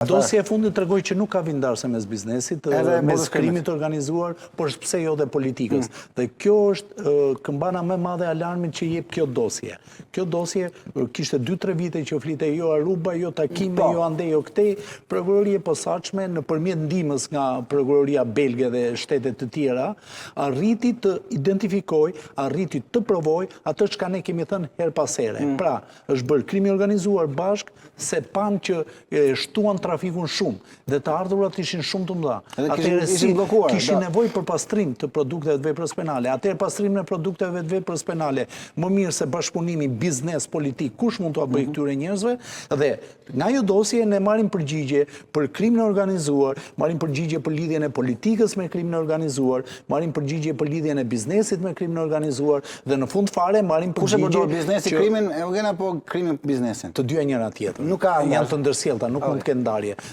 Dosja e fundit tregoi që nuk ka vindarse mes biznesit, mes krimit organizuar, por pse jo dhe politikës. Dhe kjo është këmbana më e madhe e alarmit që jep kjo dosje. Kjo dosje kishte 2-3 vite që flitej jo Aruba, jo takime, jo ande, jo këtej, prokuroria e posaçme nëpërmjet ndihmës nga prokuroria belge dhe shtete të tjera, arriti të identifikoj, arriti të provoj atë çka ne kemi thënë her pas here. Pra, është bërë krimi organizuar bashk se pam që shtuan trafikun shumë dhe të ardhurat ishin shumë të mëdha. Atëherë kishin nevojë për pastrim të produkteve të veprës penale. Atëherë pastrimin e produkteve të veprës penale, më mirë se bashkëpunimi biznes politik, kush mund t'ua bëjë këtyre njerëzve, dhe nga ajo dosje ne marrim përgjigje për krimin e organizuar, marrim përgjigje për lidhjen e politikës me krimin e organizuar, marrim përgjigje për lidhjen e biznesit me krimin e organizuar dhe në fund fare marrim përgjigje. Kush e përdor biznesi krimin, Eugen apo krimin biznesin? Të dyja njëra tjetrën. Janë të ndërsjellta, nuk mund të kenë ndarje.